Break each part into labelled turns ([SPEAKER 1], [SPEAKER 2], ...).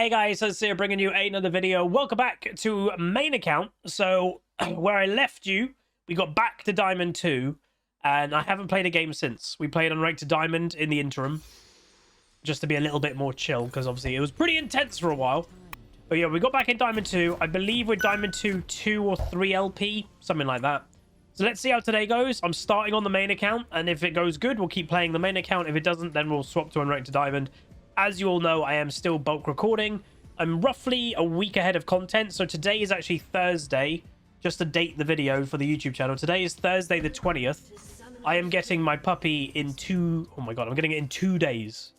[SPEAKER 1] Hey guys, Huzzy here bringing you another video. Welcome back to main account. So where I left you, we got back to Diamond 2 and I haven't played a game since. We played on Rank to Diamond in the interim just to be a little bit more chill because obviously it was pretty intense for a while. But yeah, we got back in Diamond 2. I believe we're Diamond 2 or 3 LP, something like that. So let's see how today goes. I'm starting on the main account, and if it goes good, we'll keep playing the main account. If it doesn't, then we'll swap to Unranked to Diamond. As you all know, I am still bulk recording. I'm roughly a week ahead of content, so today is actually Thursday, just to date the video for the YouTube channel. Today is Thursday the 20th. I am getting my puppy in oh my god, I'm getting it in 2 days.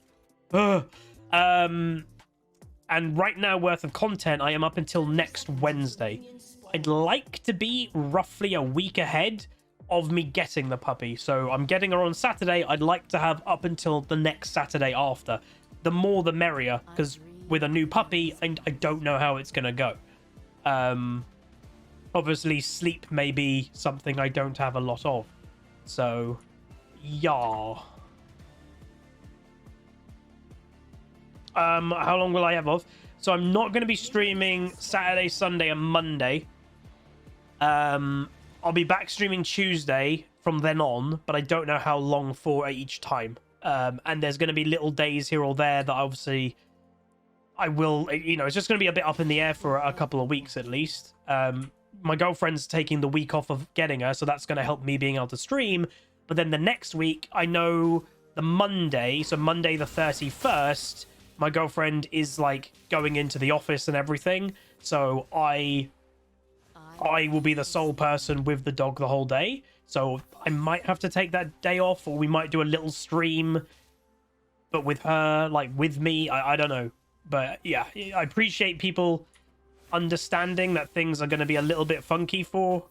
[SPEAKER 1] Ugh. And right now, worth of content, I am up until next Wednesday. I'd like to be roughly a week ahead of me getting the puppy. So I'm getting her on Saturday. I'd like to have up until the next Saturday after. The more the merrier, because with a new puppy, I don't know how it's going to go. Obviously, sleep may be something I don't have a lot of. So, yeah. How long will I have off? So I'm not going to be streaming Saturday, Sunday, and Monday. I'll be back streaming Tuesday from then on, but I don't know how long for each time. And there's going to be little days here or there that obviously I will, you know, it's just going to be a bit up in the air for a couple of weeks at least. My girlfriend's taking the week off of getting her, so that's going to help me being able to stream. But then the next week, I know the Monday, so Monday the 31st, my girlfriend is like going into the office and everything. So I will be the sole person with the dog the whole day. So I might have to take that day off, or we might do a little stream, but with her, like with me, I don't know. But yeah, I appreciate people understanding that things are going to be a little bit funky for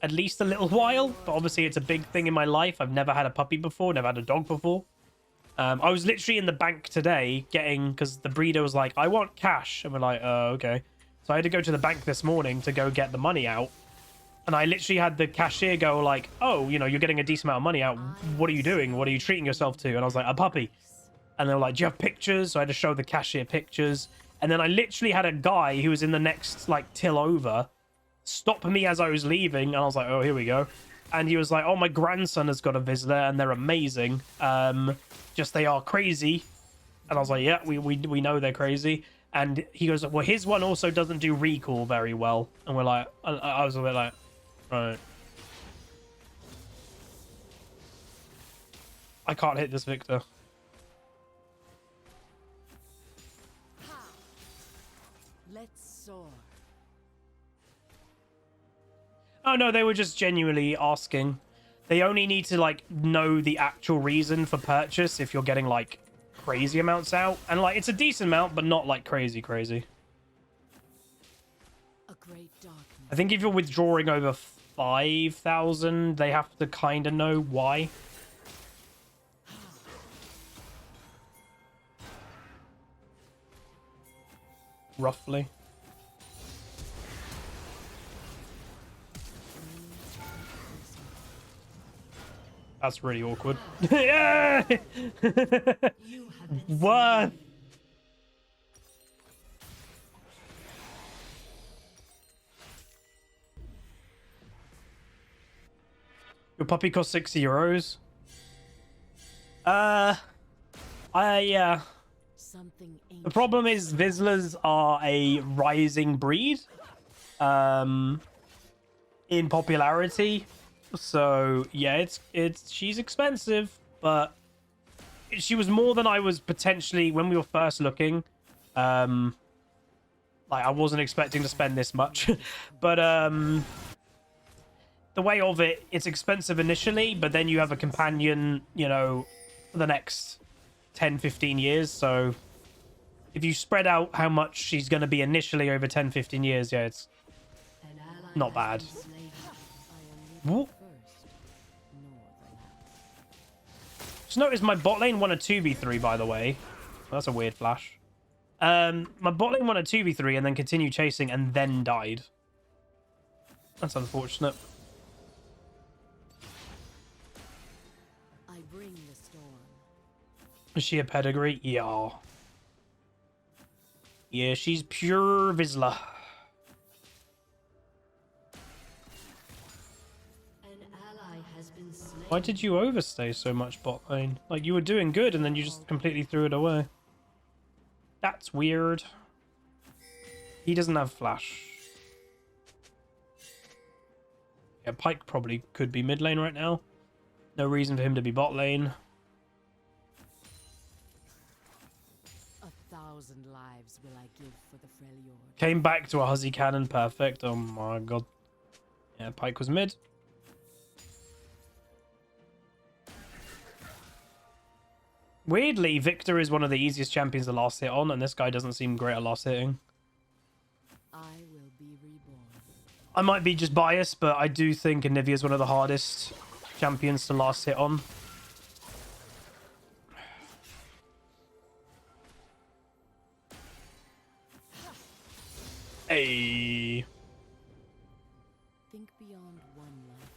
[SPEAKER 1] at least a little while. But obviously it's a big thing in my life. I've never had a puppy before, never had a dog before. I was literally in the bank today because the breeder was like, I want cash. And we're like, okay. So I had to go to the bank this morning to go get the money out. And I literally had the cashier go like, oh, you know, you're getting a decent amount of money out. What are you doing? What are you treating yourself to? And I was like, a puppy. And they were like, do you have pictures? So I had to show the cashier pictures. And then I literally had a guy who was in the next like till over stop me as I was leaving. And I was like, oh, here we go. And he was like, oh, my grandson has got a visitor and they're amazing. Just they are crazy. And I was like, yeah, we know they're crazy. And he goes, well, his one also doesn't do recall very well. And we're like, I was a bit like, right. I can't hit this Victor.
[SPEAKER 2] Let's soar.
[SPEAKER 1] Oh, no, they were just genuinely asking. They only need to, like, know the actual reason for purchase if you're getting, like, crazy amounts out. And, like, it's a decent amount, but not, like, crazy.
[SPEAKER 2] A great darkness.
[SPEAKER 1] I think if you're withdrawing over 5,000, they have to kind of know why. Roughly. That's really awkward. Yeah! What? Your puppy costs 60 euros. The problem is Vizslas are a rising breed in popularity. So yeah, she's expensive, but she was more than I was potentially when we were first looking. Like I wasn't expecting to spend this much, but the way of it, it's expensive initially, but then you have a companion, you know, for the next 10-15 years. So if you spread out how much she's going to be initially over 10-15 years, yeah, it's not bad. Whoop. Just noticed my bot lane won a 2v3, by the way. That's a weird flash. My bot lane won a 2v3 and then continued chasing and then died. That's unfortunate.
[SPEAKER 2] I bring the storm.
[SPEAKER 1] Is she a pedigree? Yeah. Yeah, she's pure Vizsla.
[SPEAKER 2] An ally has been slain.
[SPEAKER 1] Why did you overstay so much bot lane? Like, you were doing good and then you just completely threw it away. That's weird. He doesn't have flash. Yeah, Pyke probably could be mid lane right now. No reason for him to be bot lane.
[SPEAKER 2] 1,000 lives will I give for the Freljord.
[SPEAKER 1] Came back to a Huzzy cannon. Perfect. Oh my god. Yeah, Pyke was mid. Weirdly, Victor is one of the easiest champions to last hit on, and this guy doesn't seem great at last hitting.
[SPEAKER 2] I will be reborn.
[SPEAKER 1] I might be just biased, but I do think Anivia is one of the hardest champions to last hit on. Hey.
[SPEAKER 2] Think beyond one life.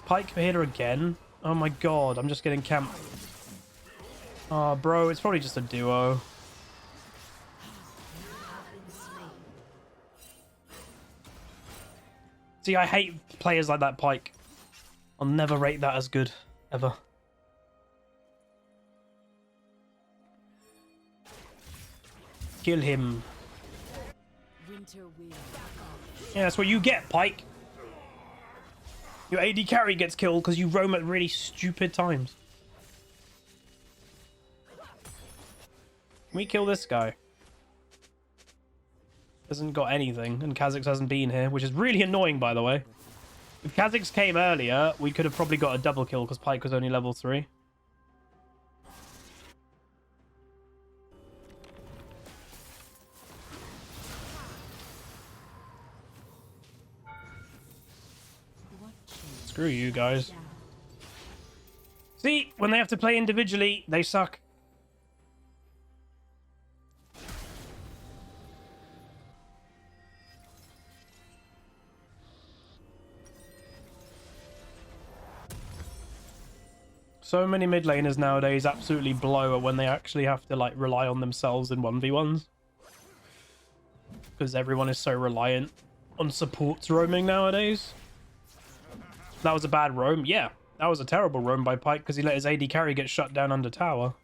[SPEAKER 1] Pyke hitter again. Oh my god, I'm just getting camped. Oh, bro, it's probably just a duo. See, I hate players like that Pyke. I'll never rate that as good, ever. Kill him.
[SPEAKER 2] Winter will.
[SPEAKER 1] Yeah, that's what you get, Pyke. Your AD carry gets killed because you roam at really stupid times. Can we kill this guy? Hasn't got anything, and Kha'Zix hasn't been here, which is really annoying, by the way. If Kha'Zix came earlier, we could have probably got a double kill because Pyke was only level 3. Screw you guys. See, when they have to play individually, they suck. So many mid laners nowadays absolutely blow when they actually have to like rely on themselves in 1v1s. Because everyone is so reliant on supports roaming nowadays. That was a bad roam. Yeah, that was a terrible roam by Pyke because he let his AD carry get shut down under tower.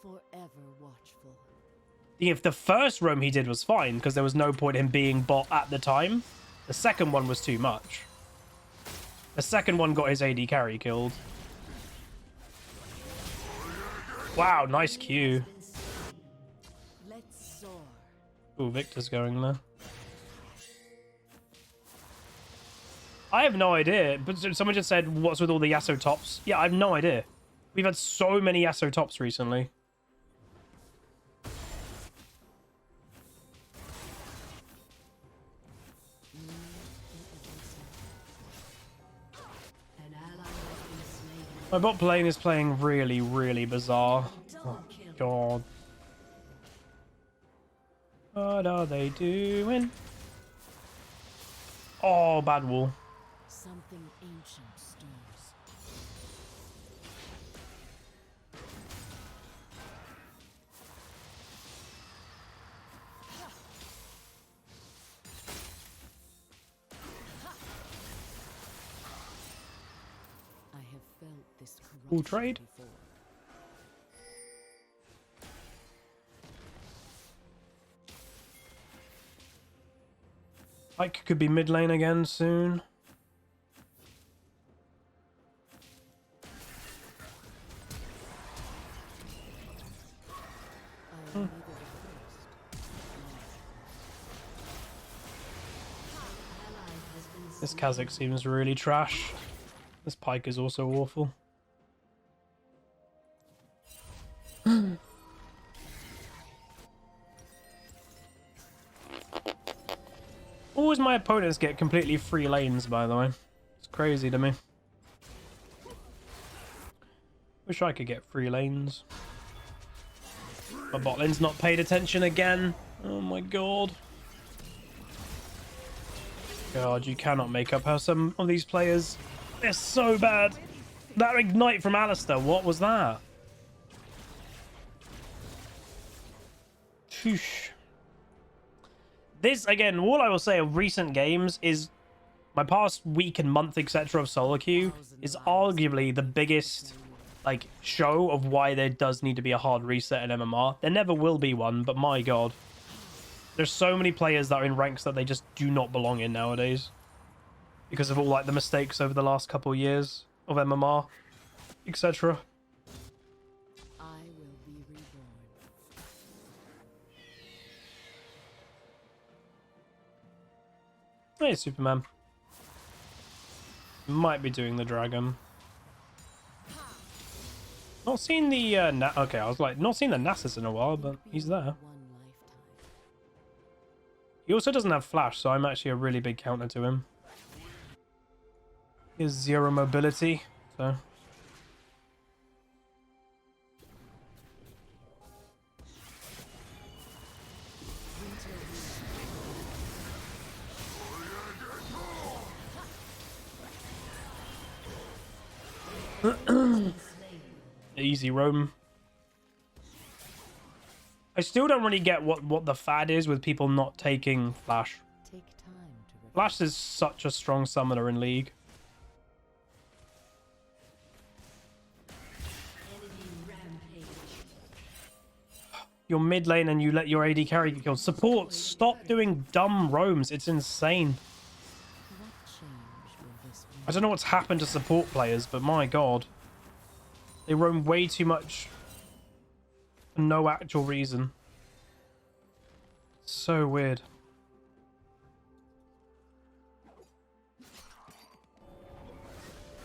[SPEAKER 2] Forever watchful.
[SPEAKER 1] If the first roam he did was fine because there was no point in him being bot at the time, the second one was too much. The second one got his AD carry killed. Wow, nice Q.
[SPEAKER 2] Let's soar.
[SPEAKER 1] Ooh, Victor's going there. I have no idea, but someone just said, what's with all the Yasuo tops? Yeah, I have no idea. We've had so many Yasuo tops recently.
[SPEAKER 2] An ally has been slain.
[SPEAKER 1] My bot lane is playing really, really bizarre. Oh, God. What are they doing? Oh, bad wall.
[SPEAKER 2] Something ancient stirs. I have felt this
[SPEAKER 1] Cool
[SPEAKER 2] corruption
[SPEAKER 1] trade.
[SPEAKER 2] before.
[SPEAKER 1] Pyke could be mid lane again soon.
[SPEAKER 2] I will be the first. Ally has been
[SPEAKER 1] This Kha'Zix seems really trash. This Pyke is also awful. Always my opponents get completely free lanes, by the way. It's crazy to me. Wish I could get free lanes. My bot lane's not paid attention again. Oh my god. God, you cannot make up how some of these players... They're so bad. That ignite from Alistair, what was that? Pheesh. This, again, all I will say of recent games is my past week and month, etc. of solo queue is arguably the biggest, like, show of why there does need to be a hard reset in MMR. There never will be one, but my god. There's so many players that are in ranks that they just do not belong in nowadays. Because of all, like, the mistakes over the last couple of years of MMR, etc.
[SPEAKER 2] I will be reborn.
[SPEAKER 1] Hey, Superman. Might be doing the dragon. Not seen the okay, I was like, not seen the Nasus in a while, but he's there.
[SPEAKER 2] One lifetime.
[SPEAKER 1] He also doesn't have flash, so I'm actually a really big counter to him. He has 0 mobility, so easy roam. I still don't really get what the fad is with people not taking flash.
[SPEAKER 2] Take time to reflect.
[SPEAKER 1] Flash is such a strong summoner in League. You're mid lane and you let your AD carry get killed. Support, stop doing dumb roams. It's insane.
[SPEAKER 2] What change will this bring?
[SPEAKER 1] I don't know what's happened to support players, but my god. They roam way too much for no actual reason. So weird.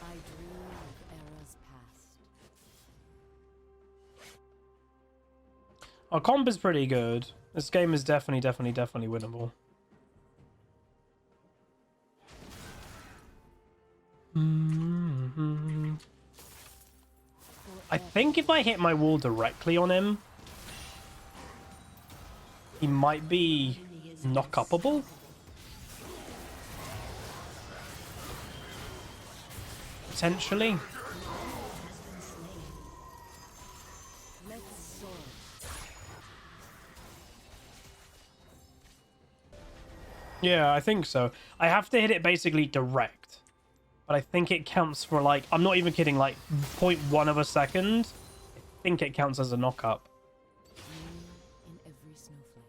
[SPEAKER 2] I dream of eras past.
[SPEAKER 1] Our comp is pretty good. This game is definitely winnable. I think if I hit my wall directly on him, he might be knock-upable. Potentially.
[SPEAKER 2] Let's soar.
[SPEAKER 1] Yeah, I think so. I have to hit it basically direct. But I think it counts for, like, I'm not even kidding, like 0.1 of a second. I think it counts as a knock-up.
[SPEAKER 2] In every snowflake.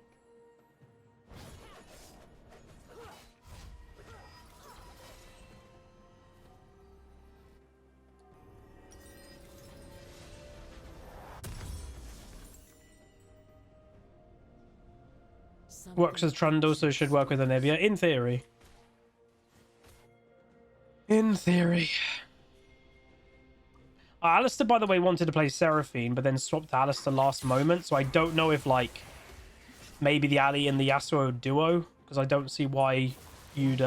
[SPEAKER 1] Works as Trundle, so should work with Anivia. In theory. In theory. Alistair, by the way, wanted to play Seraphine, but then swapped to Alistair last moment, so I don't know if, like, maybe the Ali and the Yasuo duo, because I don't see why you'd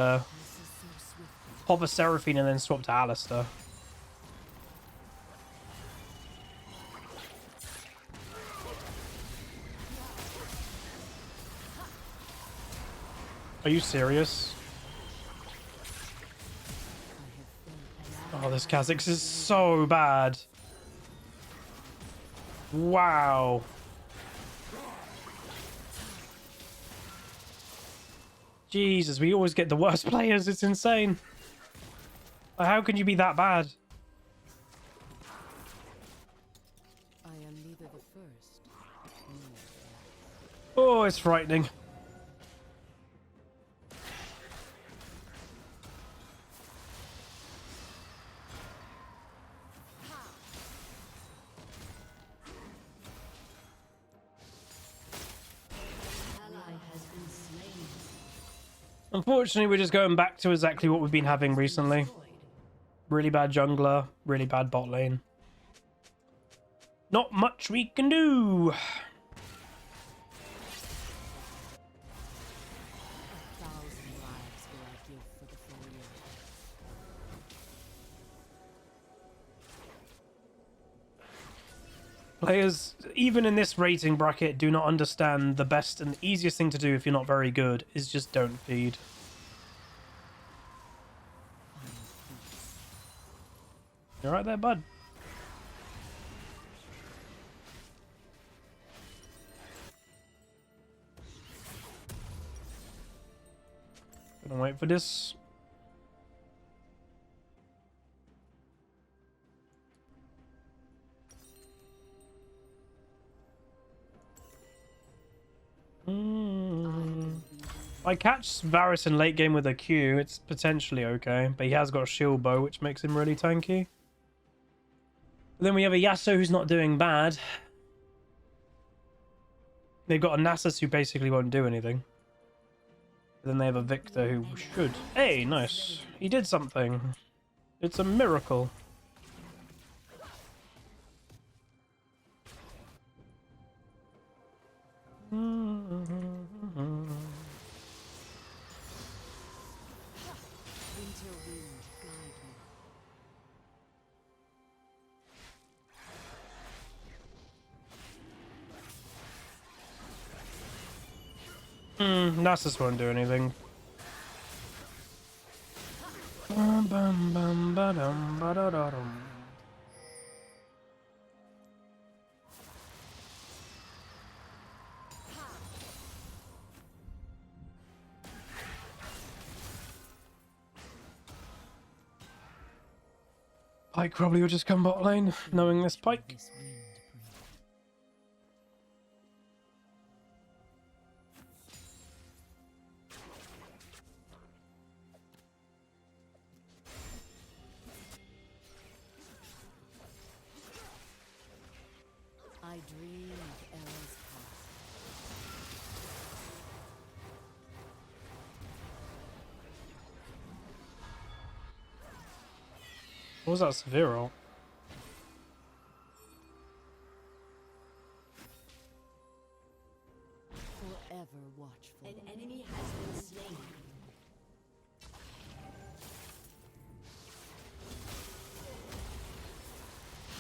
[SPEAKER 1] pop a Seraphine and then swap to Alistair. Are you serious? Oh, this Kha'Zix is so bad. Wow. Jesus, we always get the worst players. It's insane. How can you be that bad?
[SPEAKER 2] I am neither the first nor the last.
[SPEAKER 1] Oh, it's frightening. Unfortunately, we're just going back to exactly what we've been having recently. Really bad jungler, really bad bot lane. Not much we can do.
[SPEAKER 2] 1,000 lives will I give for the failure.
[SPEAKER 1] Players, even in this rating bracket, do not understand the best and easiest thing to do if you're not very good is just don't feed. You're right there, bud. Gonna wait for this. If I catch Varus in late game with a Q, it's potentially okay, but he has got a shield bow, which makes him really tanky. But then we have a Yasuo who's not doing bad. They've got a Nasus who basically won't do anything. But then they have a Victor who should. Hey, nice. He did something. It's a miracle. Nasus won't do anything. Pike probably would just come bot lane, knowing this Pike.
[SPEAKER 2] I dream of Ella's past.
[SPEAKER 1] What was that severe ult?
[SPEAKER 2] Forever watchful.
[SPEAKER 3] An enemy has been slain.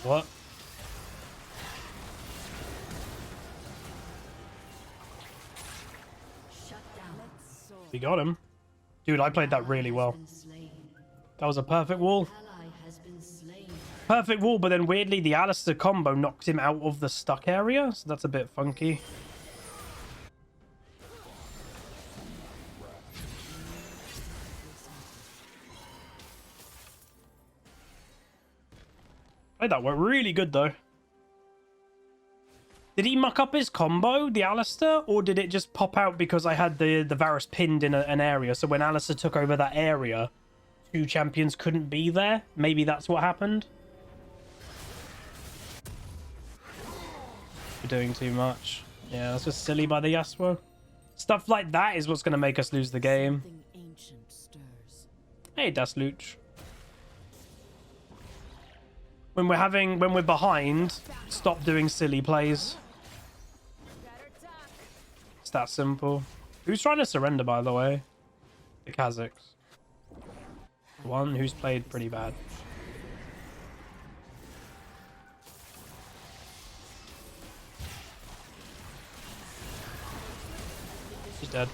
[SPEAKER 1] What?
[SPEAKER 3] Shut down.
[SPEAKER 1] We got him. Dude, I played that really well. That was a perfect wall.
[SPEAKER 3] Ally has been slain.
[SPEAKER 1] Perfect wall, but then weirdly the Alistair combo knocked him out of the stuck area, so that's a bit funky. Played that worked really good though. Did he muck up his combo, the Alistair, or did it just pop out because I had the Varus pinned in an area, so when Alistair took over that area, two champions couldn't be there? Maybe that's what happened? We're doing too much. Yeah, that's just silly by the Yasuo. Stuff like that is what's going to make us lose the game.
[SPEAKER 2] Something ancient stirs.
[SPEAKER 1] Hey, Das Luch. When we're behind, stop doing silly plays. It's that simple. Who's trying to surrender, by the way? The Kazakhs. One who's played pretty bad. She's dead.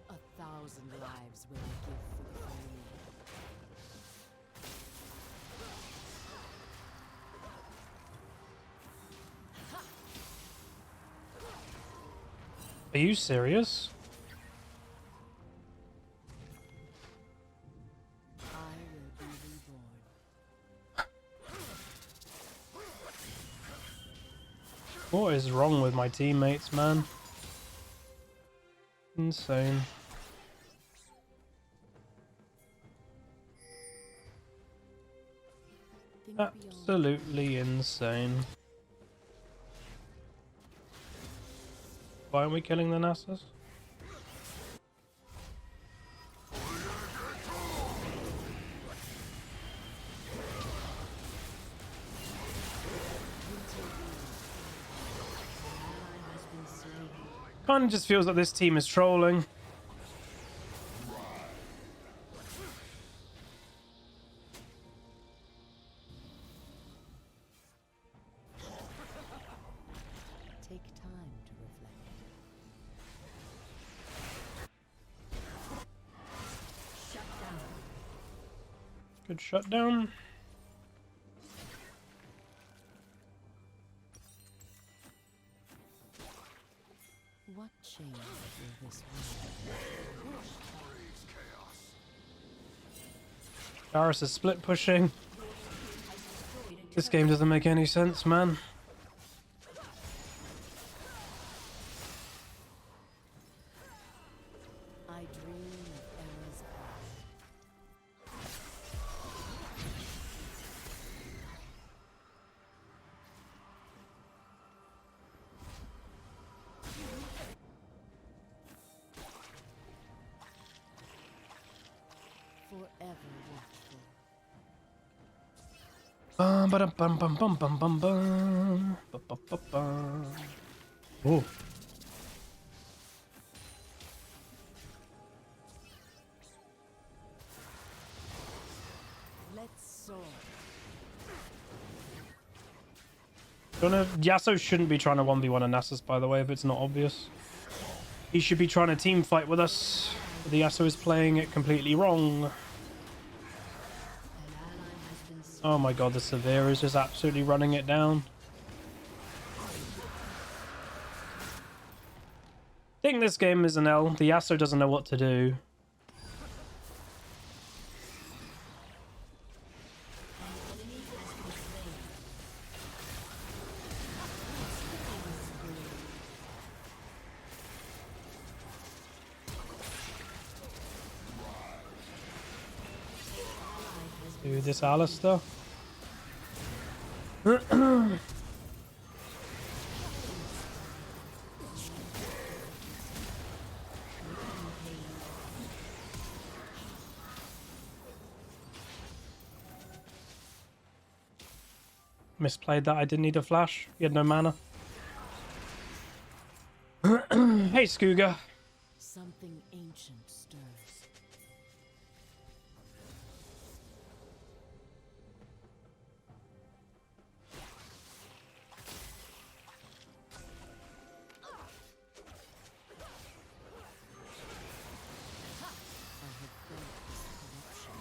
[SPEAKER 2] A thousand lives will I give for the family.
[SPEAKER 1] Are you serious?
[SPEAKER 2] I will be reborn.
[SPEAKER 1] What is wrong with my teammates, man? Insane.
[SPEAKER 2] Think beyond.
[SPEAKER 1] Absolutely insane. Why aren't we killing the Nasus? Kind of just feels like this team is trolling.
[SPEAKER 2] Take time to reflect.
[SPEAKER 3] Shut down.
[SPEAKER 1] Good shutdown.
[SPEAKER 2] What change will this bring?
[SPEAKER 1] Darius is split pushing. This game doesn't make any sense, man.
[SPEAKER 2] I dream of eras past. Forever watchful.
[SPEAKER 1] Bum ba bum bum bum bum bum bum. Ba, ba, ba, bum. Oh.
[SPEAKER 2] Let's soar.
[SPEAKER 1] Yasuo shouldn't be trying to 1v1 a Nasus, by the way, if it's not obvious. He should be trying to team fight with us. But the Yasuo is playing it completely wrong. Oh my god, the Severe is just absolutely running it down. I think this game is an L. The Yasuo doesn't know what to do. Do this Alistair. Misplayed that. I didn't need a flash. He had no mana. Hey, Skooga.
[SPEAKER 2] Something ancient stirs. I have felt this corruption.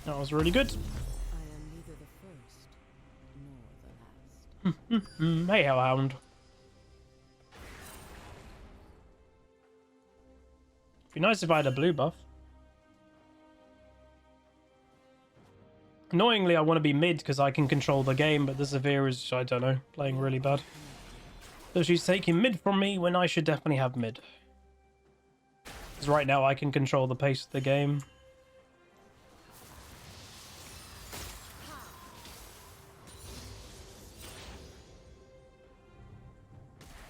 [SPEAKER 1] That was really good.
[SPEAKER 2] I am neither the first nor the last.
[SPEAKER 1] Hey, Hellhound. Be nice if I had a blue buff. Annoyingly, I want to be mid because I can control the game, but the Severe is, I don't know, playing really bad. So she's taking mid from me when I should definitely have mid. Because right now I can control the pace of the game.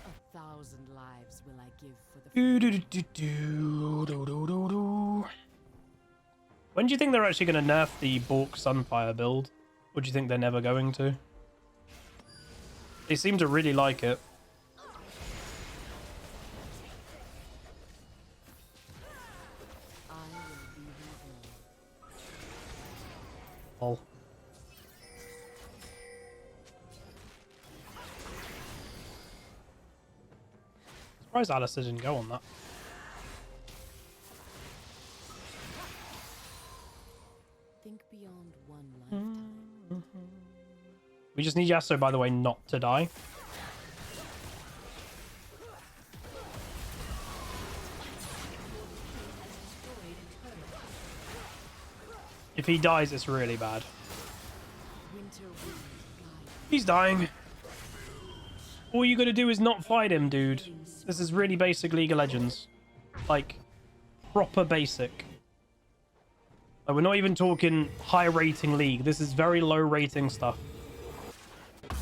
[SPEAKER 2] A thousand lives will I give for the
[SPEAKER 1] When do you think they're actually going to nerf the Bork Sunfire build? Or do you think they're never going to? They seem to really like it.
[SPEAKER 2] I will be reborn.
[SPEAKER 1] Oh. Surprised Alistair didn't go on that.
[SPEAKER 2] Think beyond one lifetime.
[SPEAKER 1] We just need Yasuo, by the way, not to die. If he dies, it's really bad.
[SPEAKER 2] Winter wind guide.
[SPEAKER 1] He's dying. All you gotta do is not fight him, dude. This is really basic League of Legends. Like, proper basic. Like, we're not even talking high rating League. This is very low rating stuff.
[SPEAKER 2] Take time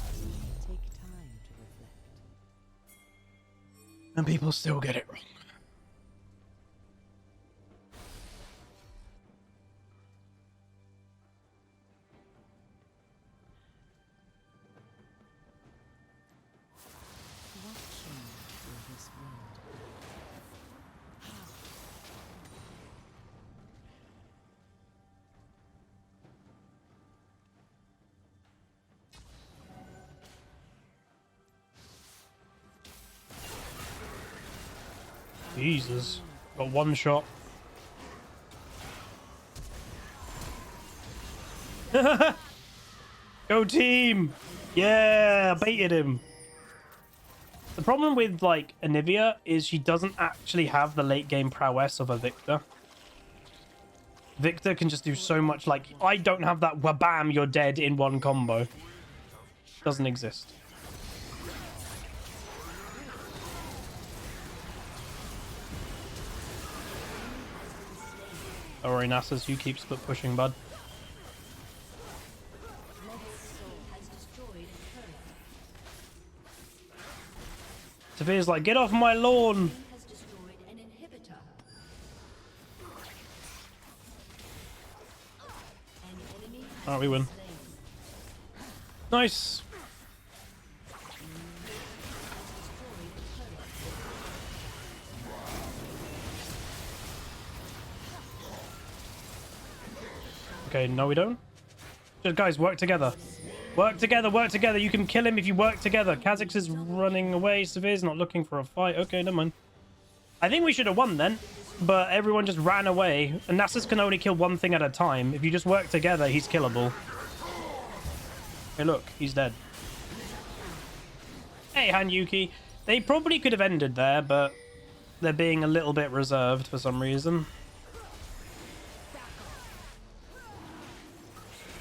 [SPEAKER 2] to reflect.
[SPEAKER 1] And people still get it wrong.
[SPEAKER 2] What change will this wind?
[SPEAKER 1] Jesus. Got one shot. Go team! Yeah, baited him. The problem with, like, Anivia is she doesn't actually have the late game prowess of a Victor. Victor can just do so much, like, I don't have that wabam, you're dead in one combo. Doesn't exist. Don't worry, Nasus, you keep split pushing, bud. Sophia's like, get off my lawn!
[SPEAKER 3] Has destroyed an inhibitor. An enemy
[SPEAKER 1] Alright, we win.
[SPEAKER 3] slain.
[SPEAKER 1] Nice! Okay, no we don't. Just guys, work together. Work together, work together. You can kill him if you work together. Kha'Zix is running away. Severe's not looking for a fight. Okay, never mind. I think we should have won then, but everyone just ran away. And Nasus can only kill one thing at a time. If you just work together, he's killable. Hey, look, he's dead. Hey, Hanyuki. They probably could have ended there, but they're being a little bit reserved for some reason.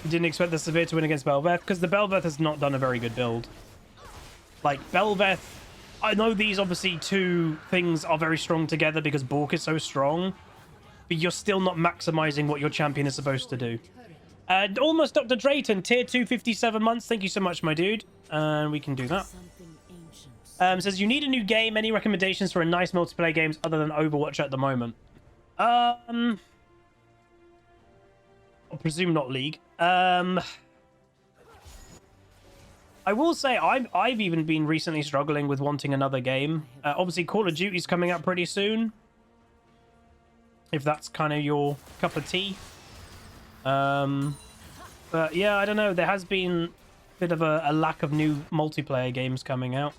[SPEAKER 1] Didn't expect the Severe to win against Bel'Veth because the Bel'Veth has not done a very good build. Like, Bel'Veth, I know these obviously two things are very strong together because Bork is so strong, but you're still not maximizing what your champion is supposed to do. Almost Dr. Drayton, tier 2, 57 months. Thank you so much, my dude. And we can do that.
[SPEAKER 2] Something ancient.
[SPEAKER 1] Says, you need a new game. Any recommendations for a nice multiplayer games other than Overwatch at the moment? I presume not League. I will say I've even been recently struggling with wanting another game. Obviously, Call of Duty's coming out pretty soon. If that's kind of your cup of tea. But yeah, I don't know. There has been a bit of a lack of new multiplayer games coming out.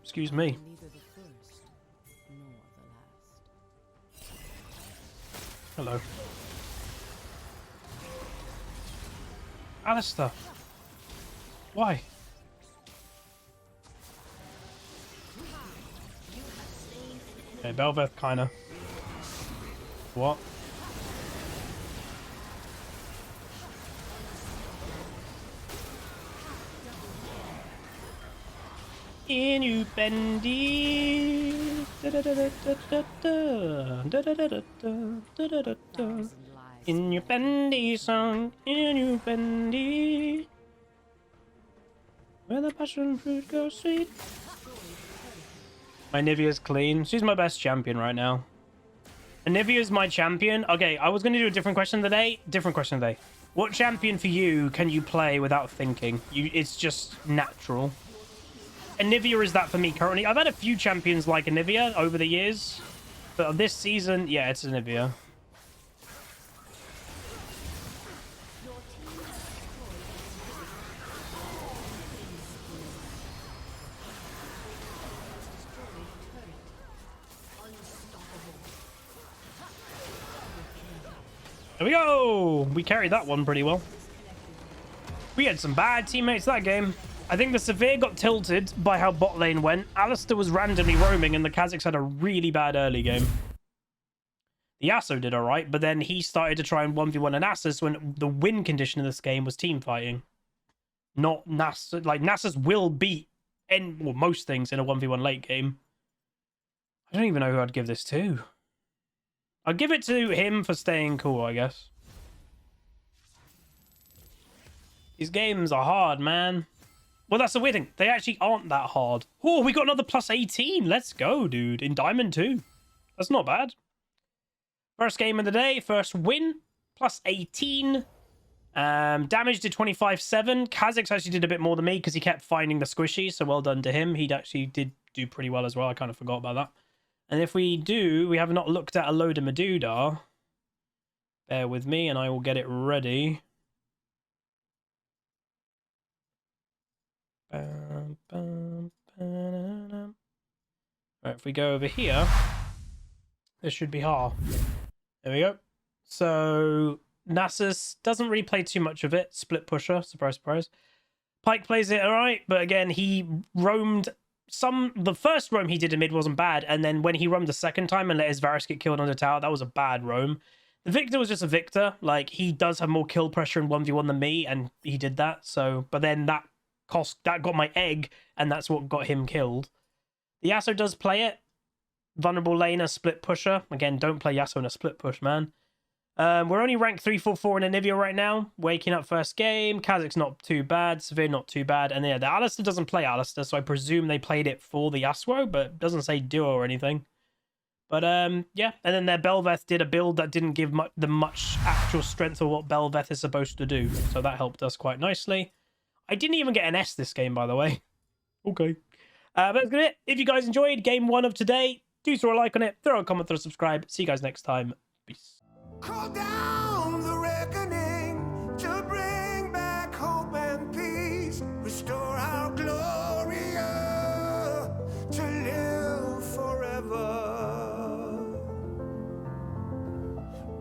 [SPEAKER 1] Excuse me.
[SPEAKER 2] Neither the first nor the last.
[SPEAKER 1] Hello. Alistair. Why? Okay, Bel'Veth kinda. What? In you bendy. In your bendy song, in your bendy. Where the passion fruit goes sweet. My Nivea's clean. She's my best champion right now. Anivia's my champion. Okay, I was going to do a different question today. Different question today. What champion for you can you play without thinking? It's just natural. Anivia is that for me currently. I've had a few champions like Anivia over the years. But this season, yeah, it's Anivia. There we go! We carried that one pretty well. We had some bad teammates that game. I think the Severe got tilted by how bot lane went. Alistair was randomly roaming and the Kha'Zix had a really bad early game. The Yasuo did alright, but then he started to try and 1v1 an Nasus when the win condition in this game was team fighting. not Nasus. Like, Nasus will beat most things in a 1v1 late game. I don't even know who I'd give this to. I'd give it to him for staying cool, I guess. These games are hard, man. Well, that's the weird thing. They actually aren't that hard. Oh, we got another plus 18. Let's go, dude. In Diamond 2. That's not bad. First game of the day. First win. Plus 18. Damage did 25-7. Kha'Zix actually did a bit more than me because he kept finding the squishy. So well done to him. He actually did do pretty well as well. I kind of forgot about that. And if we do, we have not looked at a load of Meduda. Bear with me and I will get it ready. Right, if we go over here, this should be half. There we go. So Nasus doesn't really play too much of it. Split pusher, surprise, surprise. Pyke plays it all right, but again, he roamed the first roam he did in mid wasn't bad, and then when he roamed the second time and let his Varus get killed on the tower, that was a bad roam. The Victor was just a Victor. Like, he does have more kill pressure in 1v1 than me, and he did that. So, but then that got my egg, and that's what got him killed. The Yasuo does play it. Vulnerable laner, split pusher. Again, don't play Yasuo in a split push, man. We're only ranked 3-4-4 in Anivia right now. Waking up first game. Kha'Zix not too bad. Severe not too bad. And yeah, the Alistar doesn't play Alistar, so I presume they played it for the Yasuo, but it doesn't say duo or anything. But yeah, and then their Bel'Veth did a build that didn't give much actual strength of what Bel'Veth is supposed to do. So that helped us quite nicely. I didn't even get an S this game, by the way. Okay. But that's it. If you guys enjoyed game 1 of today, do throw a like on it, throw a comment, throw a subscribe. See you guys next time. Peace.
[SPEAKER 4] Call down the reckoning to bring back hope and peace. Restore our glory to live forever.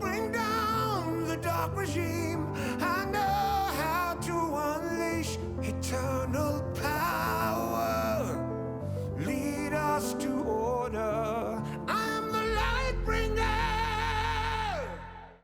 [SPEAKER 4] Bring down the dark regime. I know how to unleash eternal